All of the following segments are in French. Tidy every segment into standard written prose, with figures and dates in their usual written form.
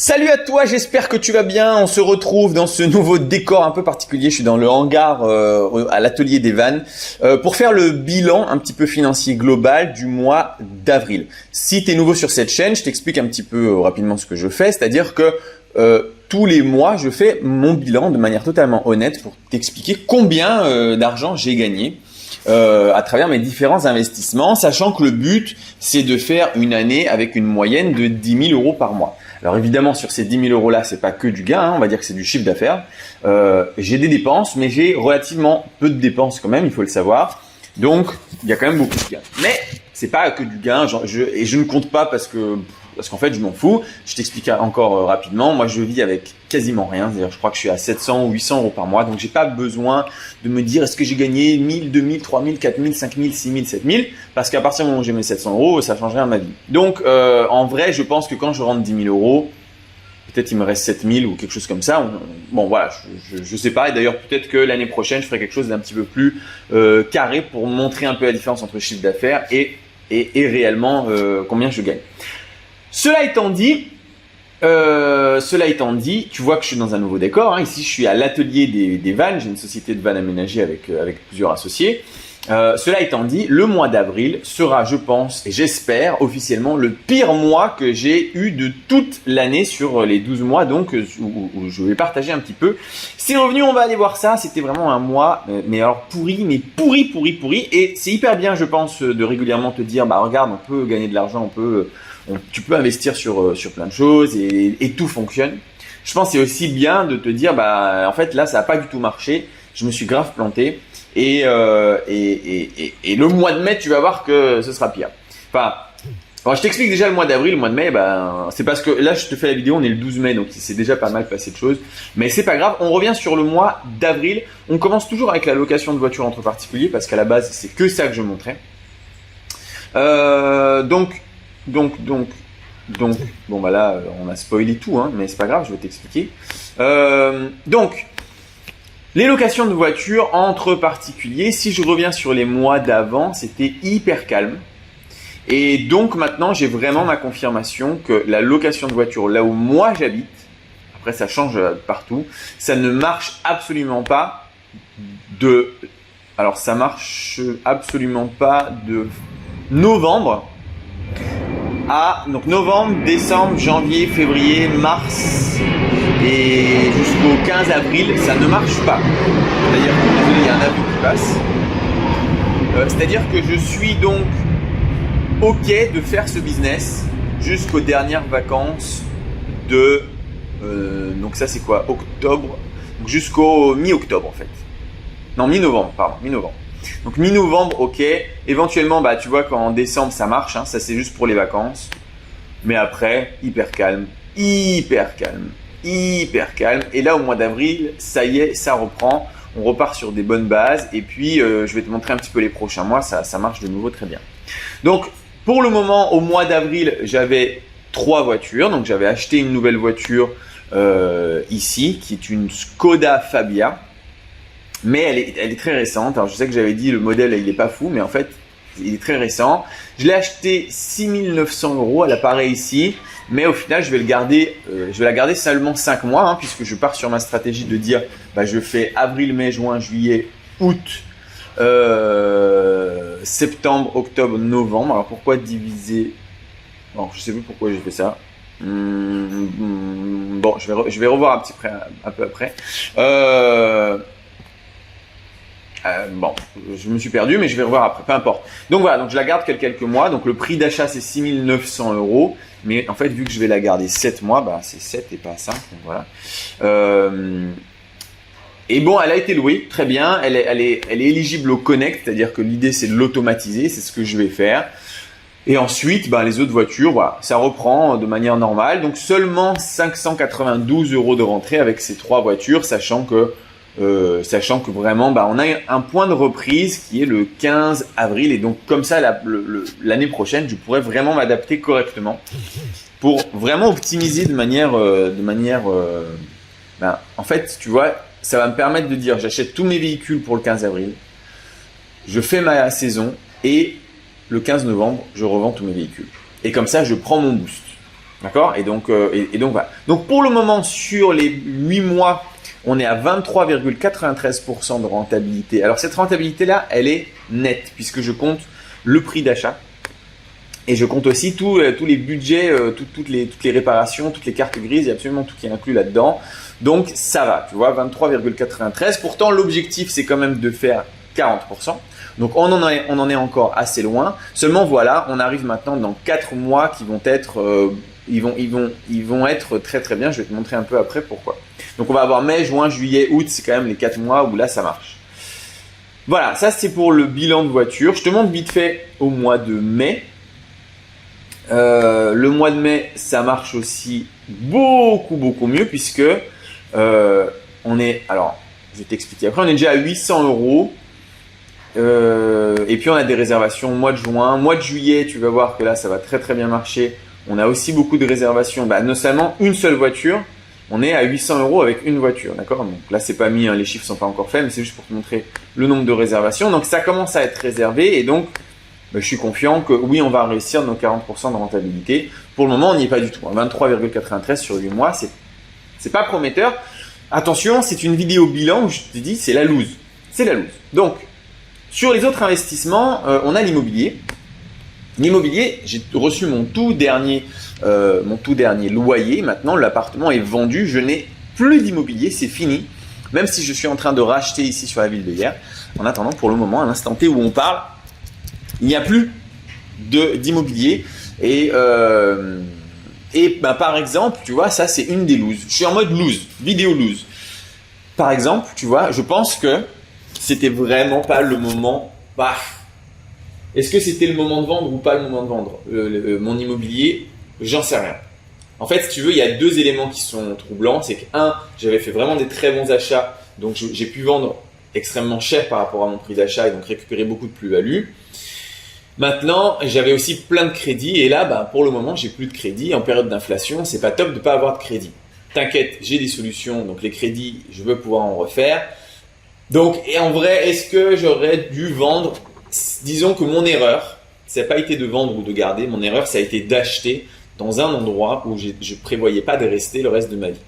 Salut à toi, j'espère que tu vas bien. On se retrouve dans ce nouveau décor un peu particulier. Je suis dans le hangar à l'atelier des vannes pour faire le bilan un petit peu financier global du mois d'avril. Si tu es nouveau sur cette chaîne, je t'explique un petit peu rapidement ce que je fais. C'est-à-dire que tous les mois, je fais mon bilan de manière totalement honnête pour t'expliquer combien d'argent j'ai gagné à travers mes différents investissements, sachant que le but, c'est de faire une année avec une moyenne de 10 000 € par mois. Alors évidemment, sur ces 10 000 € là, c'est pas que du gain, hein, on va dire que c'est du chiffre d'affaires. J'ai des dépenses, mais j'ai relativement peu de dépenses quand même, il faut le savoir. Donc, il y a quand même beaucoup de gains. Mais c'est pas que du gain, et je ne compte pas parce qu'en fait, je m'en fous. Je t'explique encore rapidement. Moi, je vis avec quasiment rien. C'est-à-dire, je crois que je suis à 700 ou 800 € par mois. Donc, j'ai pas besoin de me dire est-ce que j'ai gagné 1000, 2000, 3000, 4000, 5000, 6000, 7000. Parce qu'à partir du moment où j'ai mes 700 €, ça change rien à ma vie. Donc, en vrai, je pense que quand je rentre 10 000 €, peut-être il me reste 7000 ou quelque chose comme ça. Bon, voilà, je sais pas. Et d'ailleurs, peut-être que l'année prochaine, je ferai quelque chose d'un petit peu plus carré pour montrer un peu la différence entre chiffre d'affaires et réellement combien je gagne. Cela étant dit, tu vois que je suis dans un nouveau décor. Hein. Ici, je suis à l'atelier des vannes. J'ai une société de vannes aménagées avec plusieurs associés. Cela étant dit, le mois d'avril sera, je pense et j'espère officiellement, le pire mois que j'ai eu de toute l'année sur les 12 mois, donc où je vais partager un petit peu ces revenus. On va aller voir ça. C'était vraiment un mois, mais alors pourri, mais pourri. Et c'est hyper bien, je pense, de régulièrement te dire, bah regarde, on peut gagner de l'argent, tu peux investir sur plein de choses et tout fonctionne. Je pense que c'est aussi bien de te dire, bah en fait là, ça n'a pas du tout marché. Je me suis grave planté. Et le mois de mai, tu vas voir que ce sera pire. Enfin, alors je t'explique déjà le mois d'avril, le mois de mai, c'est parce que là, je te fais la vidéo, on est le 12 mai, donc c'est déjà pas mal passé de choses. Mais c'est pas grave, on revient sur le mois d'avril. On commence toujours avec la location de voiture entre particuliers, parce qu'à la base, c'est que ça que je montrais. Donc, bon bah là, on a spoilé tout, hein, mais c'est pas grave, je vais t'expliquer. Donc, les locations de voitures entre particuliers, si je reviens sur les mois d'avant, c'était hyper calme. Et donc maintenant, j'ai vraiment ma confirmation que la location de voiture, là où moi j'habite, après ça change partout, ça ne marche absolument pas alors ça marche absolument pas de novembre donc novembre, décembre, janvier, février, mars et jusqu'au 15 avril, ça ne marche pas. C'est-à-dire que, désolé, il y a un avion qui passe. C'est-à-dire que je suis donc OK de faire ce business jusqu'aux dernières vacances donc ça c'est quoi? Octobre, donc jusqu'au mi-octobre en fait. Non, mi-novembre, pardon, mi-novembre. Donc mi-novembre, ok. Éventuellement, bah tu vois qu'en décembre ça marche, hein, ça c'est juste pour les vacances. Mais après, hyper calme. Et là au mois d'avril, ça y est, ça reprend. On repart sur des bonnes bases. Et puis je vais te montrer un petit peu les prochains mois, ça marche de nouveau très bien. Donc pour le moment, au mois d'avril, j'avais 3 voitures. Donc j'avais acheté une nouvelle voiture ici, qui est une Skoda Fabia. Mais elle est très récente. Alors je sais que j'avais dit le modèle il est pas fou, mais en fait il est très récent. Je l'ai acheté 6 900 € à l'appareil ici, mais au final je vais la garder seulement 5 mois, hein, puisque je pars sur ma stratégie de dire bah, je fais avril, mai, juin, juillet, août, septembre, octobre, novembre. Alors pourquoi diviser? Bon, je sais plus pourquoi j'ai fait ça. Bon, je vais revoir un peu après. Bon, je me suis perdu, mais je vais revoir après, peu importe. Donc voilà, donc je la garde quelques mois. Donc le prix d'achat c'est 6 900 €. Mais en fait, vu que je vais la garder 7 mois, bah c'est 7 et pas 5. Donc voilà. Et bon, elle a été louée, très bien. Elle est éligible au Connect, c'est-à-dire que l'idée c'est de l'automatiser, c'est ce que je vais faire. Et ensuite, bah, les autres voitures, voilà, ça reprend de manière normale. Donc seulement 592 € de rentrée avec ces 3 voitures, sachant que vraiment, bah, on a un point de reprise qui est le 15 avril. Et donc, comme ça, l'année prochaine, je pourrais vraiment m'adapter correctement pour vraiment optimiser de manière en fait, tu vois, ça va me permettre de dire, j'achète tous mes véhicules pour le 15 avril, je fais ma saison et le 15 novembre, je revends tous mes véhicules. Et comme ça, je prends mon boost. D'accord? Et donc, donc voilà. Donc pour le moment, sur les 8 mois, on est à 23,93% de rentabilité. Alors cette rentabilité-là, elle est nette puisque je compte le prix d'achat et je compte aussi tous les budgets, toutes les réparations, toutes les cartes grises, il y a absolument tout qui est inclus là-dedans. Donc ça va, tu vois, 23,93. Pourtant, l'objectif, c'est quand même de faire 40%. Donc on en est encore assez loin. Seulement voilà, on arrive maintenant dans 4 mois qui vont être, ils vont être très très bien. Je vais te montrer un peu après pourquoi. Donc on va avoir mai, juin, juillet, août, c'est quand même les 4 mois où là ça marche. Voilà, ça c'est pour le bilan de voiture. Je te montre vite fait au mois de mai. Le mois de mai, ça marche aussi beaucoup mieux puisque on est, alors je vais t'expliquer après, on est déjà à 800 euros. Et puis on a des réservations au mois de juin, mois de juillet, tu vas voir que là ça va très très bien marcher. On a aussi beaucoup de réservations, non seulement une seule voiture, on est à 800 euros avec une voiture, d'accord? Donc là c'est pas mis, hein, les chiffres sont pas encore faits, mais c'est juste pour te montrer le nombre de réservations. Donc ça commence à être réservé et donc je suis confiant que oui on va réussir nos 40% de rentabilité. Pour le moment on n'y est pas du tout, 23,93 sur 8 mois, c'est pas prometteur. Attention, c'est une vidéo bilan où je te dis c'est la loose, c'est la loose. Donc sur les autres investissements, on a l'immobilier. L'immobilier, j'ai reçu mon tout dernier loyer. Maintenant, l'appartement est vendu. Je n'ai plus d'immobilier, c'est fini. Même si je suis en train de racheter ici sur la ville de Hyères. En attendant, pour le moment, à l'instant T où on parle, il n'y a plus d'immobilier. Et par exemple, tu vois, ça c'est une des looses. Je suis en mode loose, vidéo loose. Par exemple, tu vois, je pense que c'était vraiment pas le moment. Est-ce que c'était le moment de vendre ou pas le moment de vendre mon immobilier? J'en sais rien. En fait, si tu veux, il y a deux éléments qui sont troublants. C'est que j'avais fait vraiment des très bons achats, donc j'ai pu vendre extrêmement cher par rapport à mon prix d'achat et donc récupérer beaucoup de plus-value. Maintenant, j'avais aussi plein de crédits et là, pour le moment, j'ai plus de crédit. En période d'inflation, c'est pas top de pas avoir de crédit. T'inquiète, j'ai des solutions. Donc les crédits, je veux pouvoir en refaire. Donc, et en vrai, est-ce que j'aurais dû vendre? Disons que mon erreur, ça n'a pas été de vendre ou de garder. Mon erreur, ça a été d'acheter dans un endroit où je ne prévoyais pas de rester le reste de ma vie.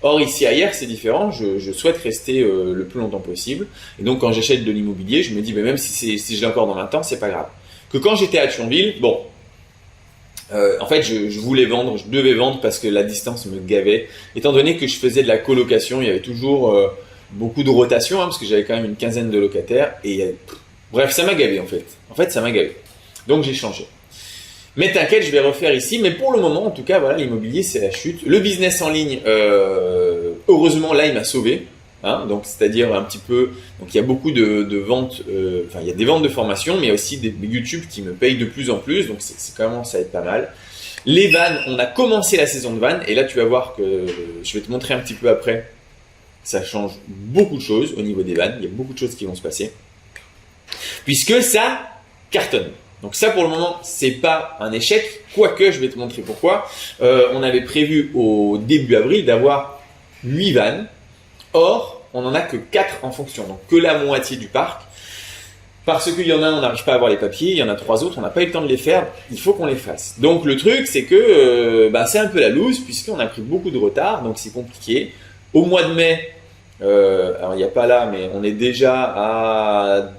Or, ici à Hyères, c'est différent. Je souhaite rester le plus longtemps possible. Et donc, quand j'achète de l'immobilier, je me dis, même si je l'ai encore dans 20 ans, c'est pas grave. Que quand j'étais à Thionville, en fait, je voulais vendre, je devais vendre parce que la distance me gavait. Étant donné que je faisais de la colocation, il y avait toujours beaucoup de rotation, parce que j'avais quand même une quinzaine de locataires. Et bref, ça m'a gavé en fait. En fait, ça m'a gavé. Donc, j'ai changé. Mais t'inquiète, je vais refaire ici. Mais pour le moment, en tout cas, voilà, l'immobilier, c'est la chute. Le business en ligne, heureusement, là, il m'a sauvé. Donc, c'est-à-dire un petit peu. Donc, il y a beaucoup de ventes. Il y a des ventes de formation, mais il y a aussi des YouTube qui me payent de plus en plus. Donc, c'est commence à être pas mal. Les vannes, on a commencé la saison de vannes. Et là, tu vas voir que je vais te montrer un petit peu après. Ça change beaucoup de choses au niveau des vannes. Il y a beaucoup de choses qui vont se passer. Puisque ça cartonne. Donc ça, pour le moment, c'est pas un échec, quoique je vais te montrer pourquoi. On avait prévu au début avril d'avoir 8 vannes. Or, on n'en a que 4 en fonction, donc que la moitié du parc. Parce qu'il y en a un, on n'arrive pas à avoir les papiers, il y en a 3 autres, on n'a pas eu le temps de les faire, il faut qu'on les fasse. Donc le truc, c'est que c'est un peu la loose, puisqu'on a pris beaucoup de retard, donc c'est compliqué. Au mois de mai, alors il n'y a pas là, mais on est déjà à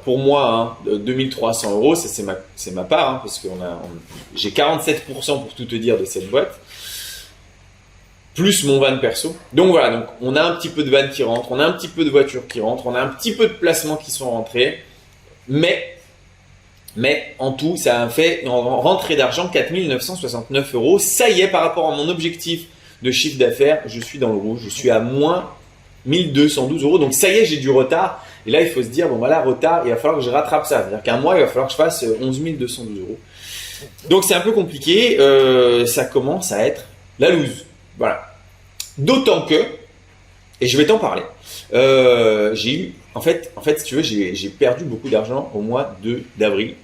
pour moi, 2300 euros, ça c'est ma part, parce que j'ai 47% pour tout te dire de cette boîte, plus mon van perso. Donc voilà, donc on a un petit peu de van qui rentre, on a un petit peu de voitures qui rentrent, on a un petit peu de placements qui sont rentrés, mais en tout, ça a fait une rentrée d'argent 4969 euros. Ça y est, par rapport à mon objectif de chiffre d'affaires, je suis dans le rouge, je suis à moins 1212 euros. Donc ça y est, j'ai du retard. Et là, il faut se dire, retard, il va falloir que je rattrape ça. C'est-à-dire qu'un mois, il va falloir que je fasse 11 212 euros. Donc c'est un peu compliqué. Ça commence à être la loose. Voilà. D'autant que, et je vais t'en parler, j'ai eu, en fait, si tu veux, j'ai perdu beaucoup d'argent au mois d'avril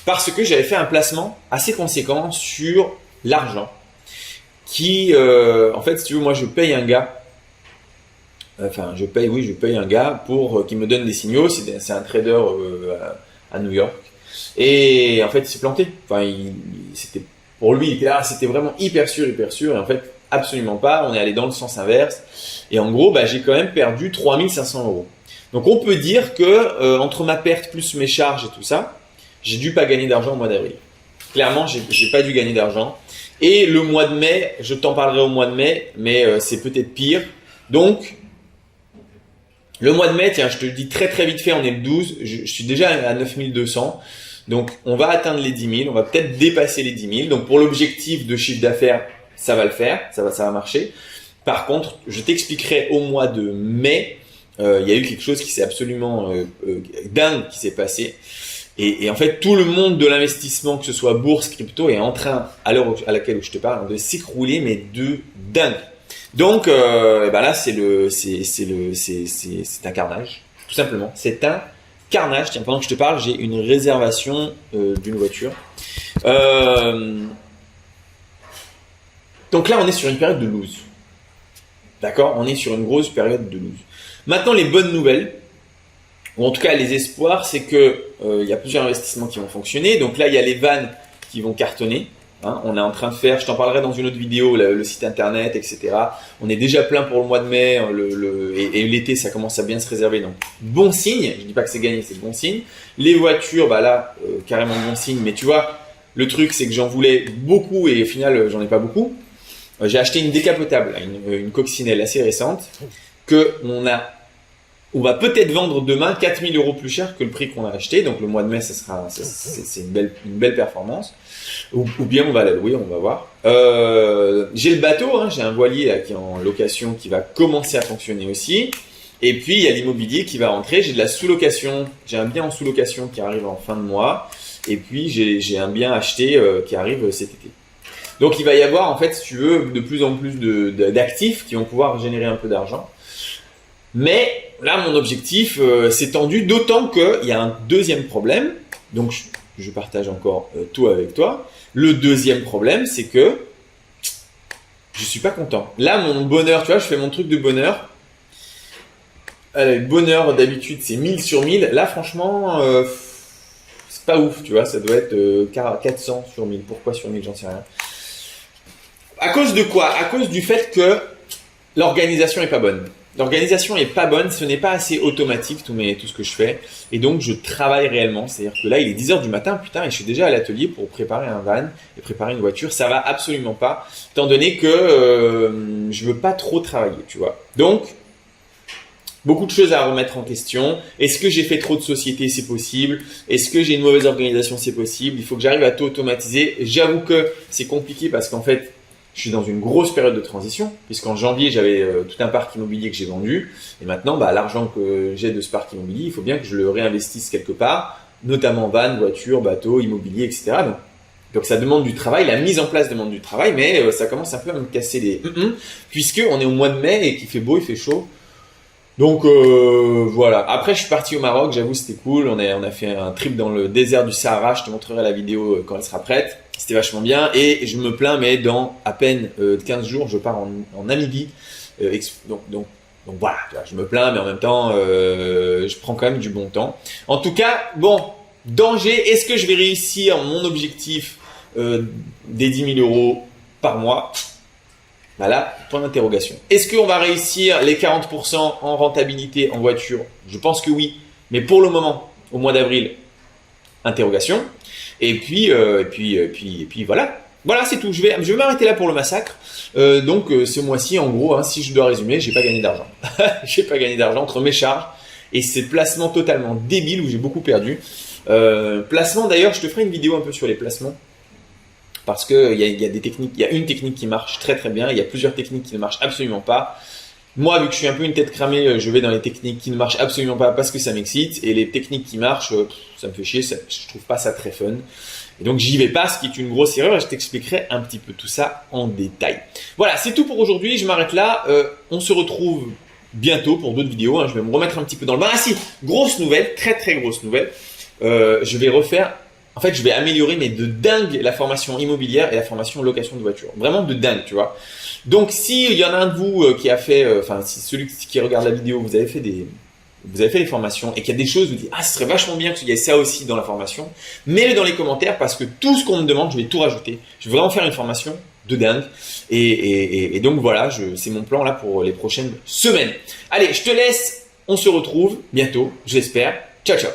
parce que j'avais fait un placement assez conséquent sur l'argent qui, en fait, si tu veux, moi, je paye un gars. Je paye un gars pour qu'il me donne des signaux. C'est un trader à New York. Et en fait, il s'est planté. Pour lui, il était là, c'était vraiment hyper sûr, et en fait, absolument pas. On est allé dans le sens inverse. Et en gros, bah, j'ai quand même perdu 3500 €. Donc, on peut dire que entre ma perte plus mes charges et tout ça, j'ai dû pas gagner d'argent au mois d'avril. Clairement, j'ai pas dû gagner d'argent. Et le mois de mai, je t'en parlerai au mois de mai, mais c'est peut-être pire. Donc, le mois de mai, tiens, je te le dis très très vite fait, on est le 12, je suis déjà à 9200. Donc, on va atteindre les 10 000, on va peut-être dépasser les 10 000. Donc, pour l'objectif de chiffre d'affaires, ça va le faire, ça va marcher. Par contre, je t'expliquerai au mois de mai, il y a eu quelque chose qui s'est absolument dingue qui s'est passé. Et en fait, tout le monde de l'investissement, que ce soit bourse, crypto, est en train, à l'heure à laquelle je te parle, de s'écrouler, mais de dingue. Donc, ben là, c'est un carnage, tout simplement. C'est un carnage. Tiens, pendant que je te parle, j'ai une réservation d'une voiture. Donc là, on est sur une période de lose. D'accord? On est sur une grosse période de lose. Maintenant, les bonnes nouvelles, ou en tout cas les espoirs, c'est que il y a plusieurs investissements qui vont fonctionner. Donc là, il y a les vannes qui vont cartonner. Hein, on est en train de faire, je t'en parlerai dans une autre vidéo, le site internet, etc. On est déjà plein pour le mois de mai, et l'été, ça commence à bien se réserver. Donc, bon signe. Je dis pas que c'est gagné, c'est bon signe. Les voitures, bah là, carrément bon signe. Mais tu vois, le truc, c'est que j'en voulais beaucoup et au final, j'en ai pas beaucoup. J'ai acheté une décapotable, une coccinelle assez récente, que on va peut-être vendre demain 4 000 € plus cher que le prix qu'on a acheté. Donc le mois de mai, c'est une belle performance. Ou bien on va la louer, on va voir. J'ai le bateau, hein, j'ai un voilier là, qui est en location, qui va commencer à fonctionner aussi. Et puis il y a l'immobilier qui va rentrer. J'ai de la sous-location, j'ai un bien en sous-location qui arrive en fin de mois. Et puis j'ai un bien acheté qui arrive cet été. Donc il va y avoir en fait, si tu veux, de plus en plus d'actifs qui vont pouvoir générer un peu d'argent. Mais là, mon objectif s'est tendu, d'autant qu'il y a un deuxième problème. Donc, je partage encore tout avec toi. Le deuxième problème, c'est que je suis pas content. Là, mon bonheur, tu vois, je fais mon truc de bonheur. Le bonheur, d'habitude, c'est 1000 sur 1000. Là, franchement, c'est pas ouf, tu vois. Ça doit être 400 sur 1000. Pourquoi sur 1000, j'en sais rien. À cause de quoi? À cause du fait que l'organisation est pas bonne. L'organisation est pas bonne, ce n'est pas assez automatique tout ce que je fais. Et donc, je travaille réellement. C'est-à-dire que là, il est 10 h du matin, putain, et je suis déjà à l'atelier pour préparer un van et préparer une voiture. Ça va absolument pas, étant donné que je veux pas trop travailler, tu vois. Donc, beaucoup de choses à remettre en question. Est-ce que j'ai fait trop de sociétés? C'est possible. Est-ce que j'ai une mauvaise organisation? C'est possible. Il faut que j'arrive à tout automatiser. J'avoue que c'est compliqué parce qu'en fait, je suis dans une grosse période de transition, puisqu'en janvier, j'avais tout un parc immobilier que j'ai vendu. Et maintenant, bah, l'argent que j'ai de ce parc immobilier, il faut bien que je le réinvestisse quelque part, notamment van, voiture, bateau, immobilier, etc. Donc ça demande du travail, la mise en place demande du travail, mais ça commence un peu à me casser les puisqu'on est au mois de mai et qu'il fait beau, il fait chaud. Donc voilà. Après, je suis parti au Maroc, j'avoue, c'était cool. On a fait un trip dans le désert du Sahara. Je te montrerai la vidéo quand elle sera prête. C'était vachement bien. Et je me plains, mais dans à peine 15 jours, je pars en Namibie. Donc voilà, je me plains, mais en même temps, je prends quand même du bon temps. En tout cas, bon, danger. Est-ce que je vais réussir mon objectif des 10 000 € par mois? Bah là, point d'interrogation. Est-ce qu'on va réussir les 40% en rentabilité en voiture? Je pense que oui. Mais pour le moment, au mois d'avril, interrogation. Et puis voilà. Voilà, c'est tout. Je vais m'arrêter là pour le massacre. Donc, ce mois-ci, en gros, hein, si je dois résumer, j'ai pas gagné d'argent. J'ai pas gagné d'argent entre mes charges et ces placements totalement débiles où j'ai beaucoup perdu. Placements, d'ailleurs, je te ferai une vidéo un peu sur les placements. Parce que il y a des techniques, il y a une technique qui marche très très bien, il y a plusieurs techniques qui ne marchent absolument pas. Moi, vu que je suis un peu une tête cramée, je vais dans les techniques qui ne marchent absolument pas parce que ça m'excite, et les techniques qui marchent, ça me fait chier, je trouve pas ça très fun. Et donc j'y vais pas, ce qui est une grosse erreur, et je t'expliquerai un petit peu tout ça en détail. Voilà, c'est tout pour aujourd'hui, je m'arrête là. On se retrouve bientôt pour d'autres vidéos, hein. Je vais me remettre un petit peu dans le bain. Ah si, grosse nouvelle, très très grosse nouvelle. Je vais refaire. En fait, je vais améliorer, mais de dingue, la formation immobilière et la formation location de voiture. Vraiment de dingue, tu vois. Donc, s'il y en a un de vous qui a fait, si celui qui regarde la vidéo, vous avez fait vous avez fait les formations et qu'il y a des choses, vous dites, ah, ce serait vachement bien qu'il y ait ça aussi dans la formation, mets-le dans les commentaires parce que tout ce qu'on me demande, je vais tout rajouter. Je vais vraiment faire une formation de dingue. Et donc voilà, c'est mon plan là pour les prochaines semaines. Allez, je te laisse. On se retrouve bientôt, j'espère. Ciao, ciao.